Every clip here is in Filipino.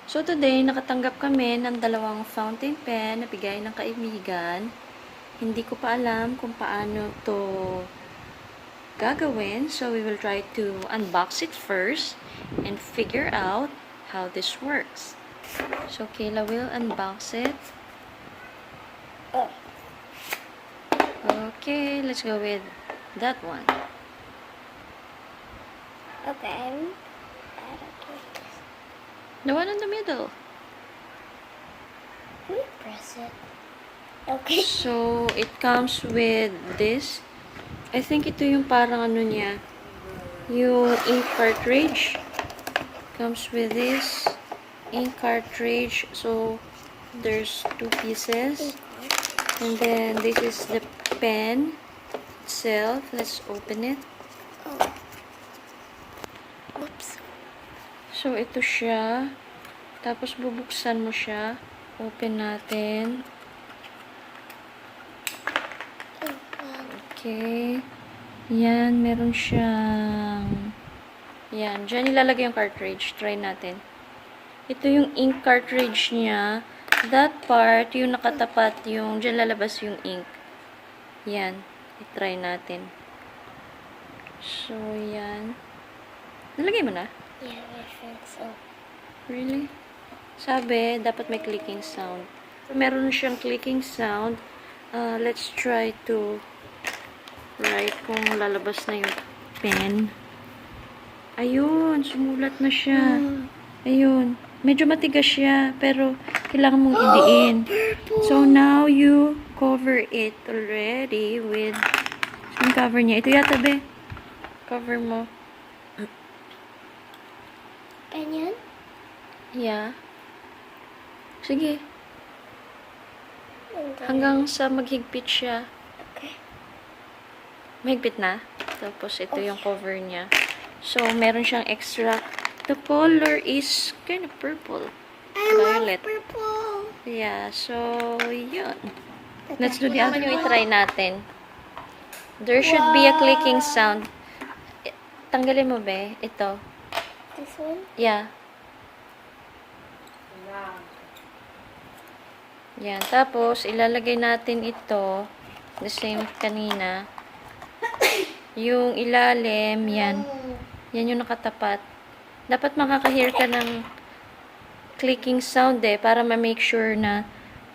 So today, nakatanggap kami ng dalawang fountain pen na bigay ng kaibigan. Hindi ko pa alam kung paano to gagawin. So we will try to unbox it first and figure out how this works. So Kayla will unbox it. Okay, let's go with that one. Okay. The one in the middle. Let me press it. Okay. So, it comes with this. I think ito yung parang ano niya. Yung ink cartridge. Comes with this ink cartridge. So, there's 2 pieces. And then, this is the pen itself. Let's open it. Oops. So, ito siya. Tapos, bubuksan mo siya. Open natin. Okay. Yan, meron siyang... Yan, dyan ilalagay yung cartridge. Try natin. Ito yung ink cartridge niya. That part, yung nakatapat, yung dyan lalabas yung ink. Yan. I-try natin. So, yan. Nalagay mo na? Yeah, I think so. Really? Sabi, dapat may clicking sound. Meron siyang clicking sound. Let's try to write kung lalabas na yung pen. Ayun, sumulat na siya. Ayun. Medyo matigas siya, pero kailangan mong idiin. So, now you cover it already with yung cover niya. Ito yata, be. Cover mo. Pen yan? Yeah. Sige. And then- Hanggang sa maghigpit siya. Okay. Mahigpit na. Tapos, ito yung cover niya. So, meron siyang extra. The color is kind of purple. I Violet. love purple. Yeah, so, yun. Okay. Let's do the other one. Yung itry natin. There should be a clicking sound. Tanggalin mo, be. Ito. This one? Yeah. Yan. Tapos, ilalagay natin ito. The same kanina. Yung ilalim, yan. Yan yung nakatapat. Dapat makaka-hear ka ng clicking sound para ma-make sure na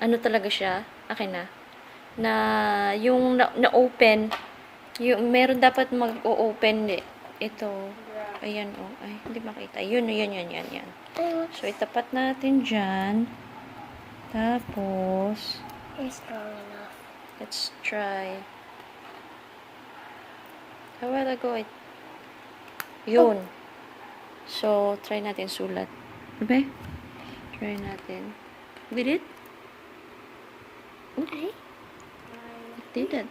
ano talaga siya. Akin na. Na yung na-open, yung meron dapat mag-o-open ito. Ayan, oh. Ay, hindi makita. Yun. So, itapat natin dyan. Tapos, It's strong enough. let's try. A while ago, yun. So, try natin sulat. Okay? Try natin. Did it? Ay? It didn't.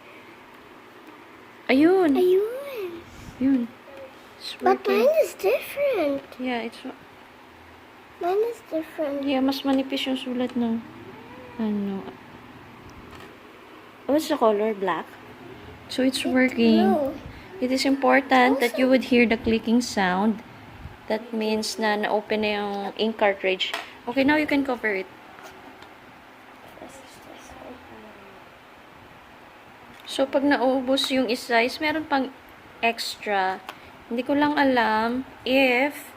Ayun. Ayun. Yun. It's But working. mine is different. Yeah, it's... Mine is different. Yeah, mas manipis yung sulat ng... Ano... What's the color? Black? So, it's working. Blue. It is important that you would hear the clicking sound. That means na na-open na yung ink cartridge. Okay, now you can cover it. This is this one. So, pag naubos yung isa, is meron pang extra. Hindi ko lang alam if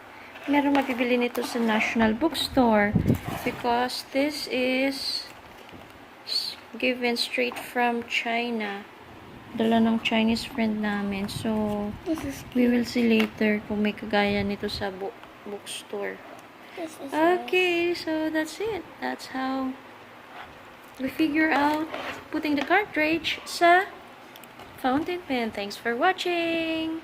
meron mapibili nito sa National Bookstore. Because this is given straight from China. Dala ng Chinese friend namin. So, This is we will see later kung may kagaya nito sa bookstore. This is Okay, so that's it. That's how we figure out putting the cartridge sa fountain pen. Thanks for watching!